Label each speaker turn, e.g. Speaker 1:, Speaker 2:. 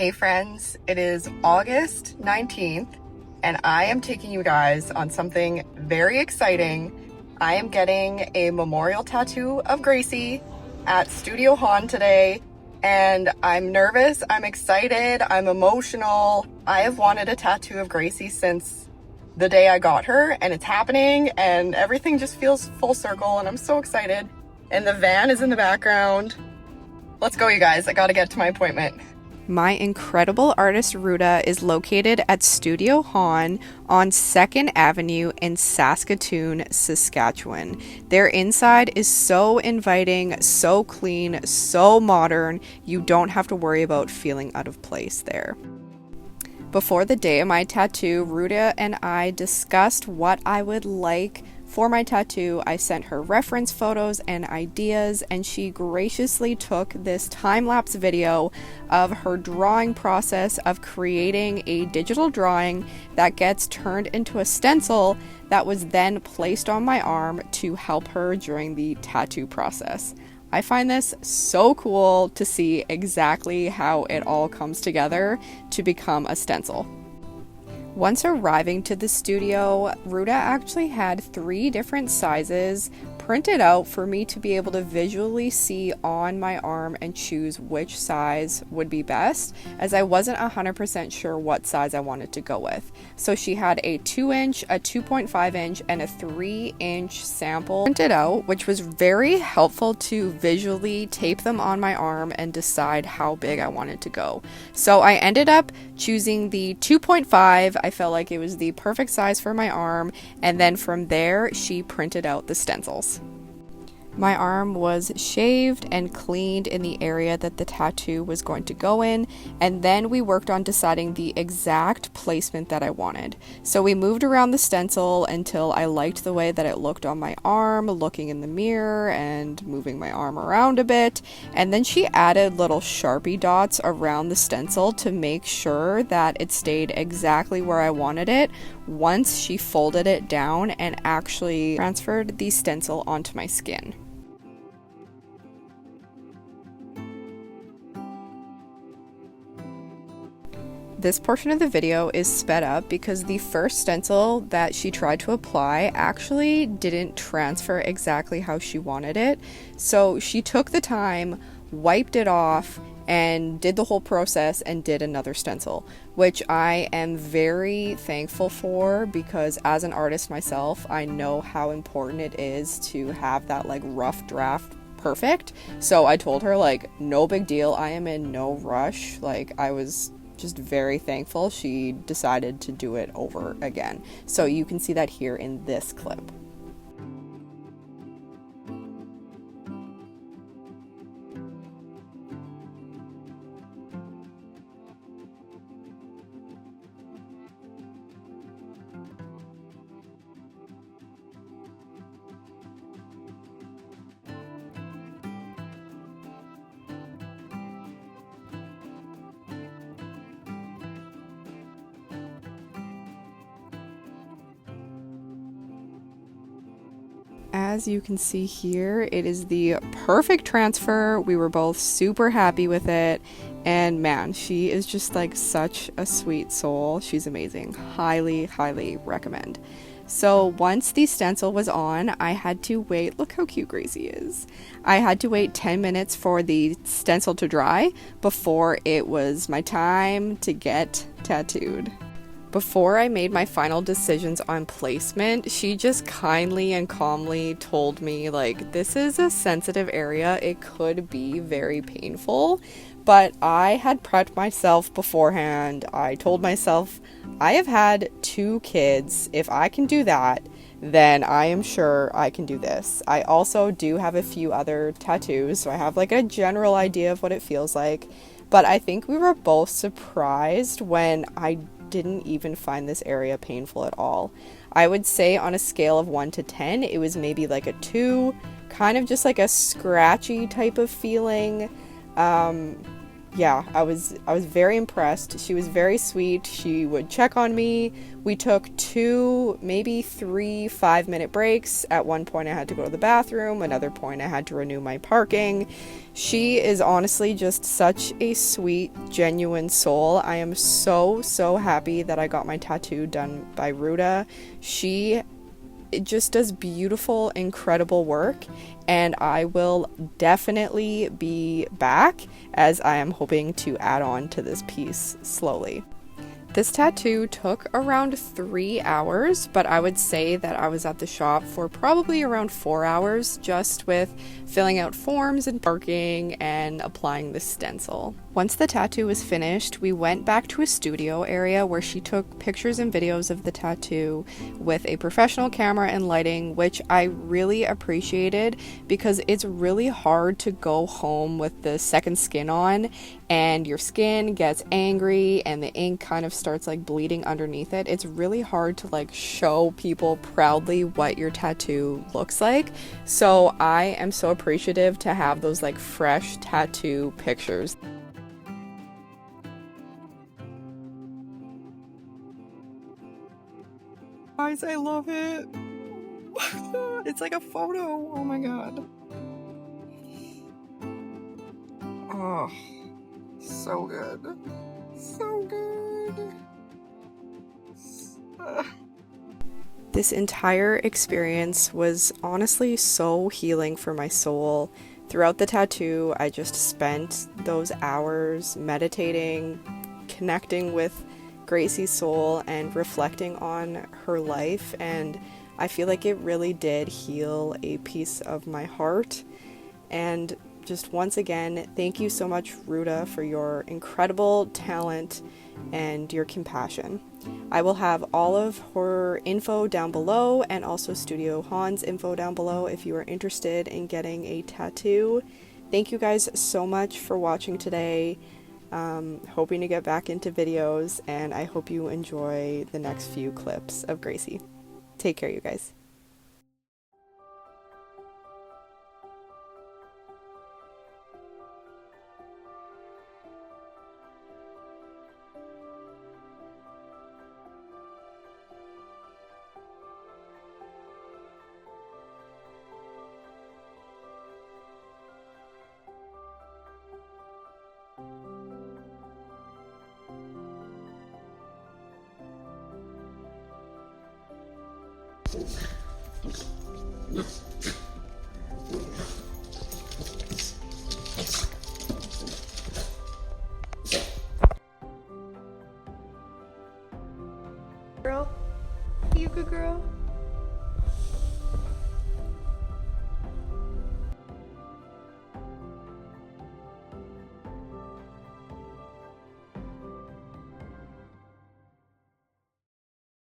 Speaker 1: Hey friends, it is August 19th and I am taking you guys on something very exciting. I am getting a memorial tattoo of Gracie at Studio Hon today, and I'm nervous, I'm excited, I'm emotional. I have wanted a tattoo of Gracie since the day I got her, and it's happening, and everything just feels full circle, and I'm so excited. And the van is in the background. Let's go, you guys. I gotta get to my appointment. My incredible artist Ruda is located at Studio Hon on 2nd Avenue in Saskatoon, Saskatchewan. Their inside is so inviting, so clean, so modern. You don't have to worry about feeling out of place there. Before the day of my tattoo, Ruda and I discussed what I would like for my tattoo. I sent her reference photos and ideas, and she graciously took this time-lapse video of her drawing process of creating a digital drawing that gets turned into a stencil that was then placed on my arm to help her during the tattoo process. I find this so cool to see exactly how it all comes together to become a stencil. Once arriving to the studio, Ruda actually had 3 different sizes printed out for me to be able to visually see on my arm and choose which size would be best, as I wasn't 100% sure what size I wanted to go with. So she had a 2-inch, a 2.5-inch, and a 3-inch sample printed out, which was very helpful to visually tape them on my arm and decide how big I wanted to go. So I ended up choosing the 2.5. I felt like it was the perfect size for my arm, and then from there she printed out the stencils. My arm was shaved and cleaned in the area that the tattoo was going to go in, and then we worked on deciding the exact placement that I wanted. So we moved around the stencil until I liked the way that it looked on my arm, looking in the mirror and moving my arm around a bit, and then she added little Sharpie dots around the stencil to make sure that it stayed exactly where I wanted it once she folded it down and actually transferred the stencil onto my skin. This portion of the video is sped up because the first stencil that she tried to apply actually didn't transfer exactly how she wanted it. So she took the time, wiped it off, and did the whole process and did another stencil, which I am very thankful for, because as an artist myself, I know how important it is to have that like rough draft perfect. So I told her, like, no big deal, I am in no rush. Like, I was just very thankful she decided to do it over again. So you can see that here in this clip. As you can see here, it is the perfect transfer. We were both super happy with it, and man, she is just like such a sweet soul. She's amazing. Highly, highly recommend. So once the stencil was on, I had to wait. Look how cute Gracie is. I had to wait 10 minutes for the stencil to dry before it was my time to get tattooed. Before I made my final decisions on placement, she just kindly and calmly told me, like, this is a sensitive area. It could be very painful, but I had prepped myself beforehand. I told myself, I have had 2 kids. If I can do that, then I am sure I can do this. I also do have a few other tattoos, so I have like a general idea of what it feels like, but I think we were both surprised when I didn't even find this area painful at all. I would say on a scale of 1 to 10, it was maybe like a 2, kind of just like a scratchy type of feeling. yeah, I was very impressed. She was very sweet. She would check on me. We took 2, maybe 3 5-minute breaks. At one point I had to go to the bathroom, another point I had to renew my parking. She is honestly just such a sweet, genuine soul. I am so happy that I got my tattoo done by Ruda. She just does beautiful, incredible work, and I will definitely be back, as I am hoping to add on to this piece slowly. This tattoo took around 3 hours, but I would say that I was at the shop for probably around 4 hours, just with filling out forms and parking and applying the stencil. Once the tattoo was finished, we went back to a studio area where she took pictures and videos of the tattoo with a professional camera and lighting, which I really appreciated because it's really hard to go home with the second skin on and your skin gets angry and the ink kind of starts like bleeding underneath it. It's really hard to like show people proudly what your tattoo looks like. So I am so appreciative to have those like fresh tattoo pictures. Guys, I love it. It's like a photo. Oh my god. Oh, so good. So good. This entire experience was honestly so healing for my soul. Throughout the tattoo, I just spent those hours meditating, connecting with Gracie's soul and reflecting on her life, and I feel like it really did heal a piece of my heart. And just once again, thank you so much, Ruda, for your incredible talent and your compassion. I will have all of her info down below and also Studio Hon's info down below if you are interested in getting a tattoo. Thank you guys so much for watching today. Hoping to get back into videos, and I hope you enjoy the next few clips of Gracie. Take care, you guys. Girl, you good girl?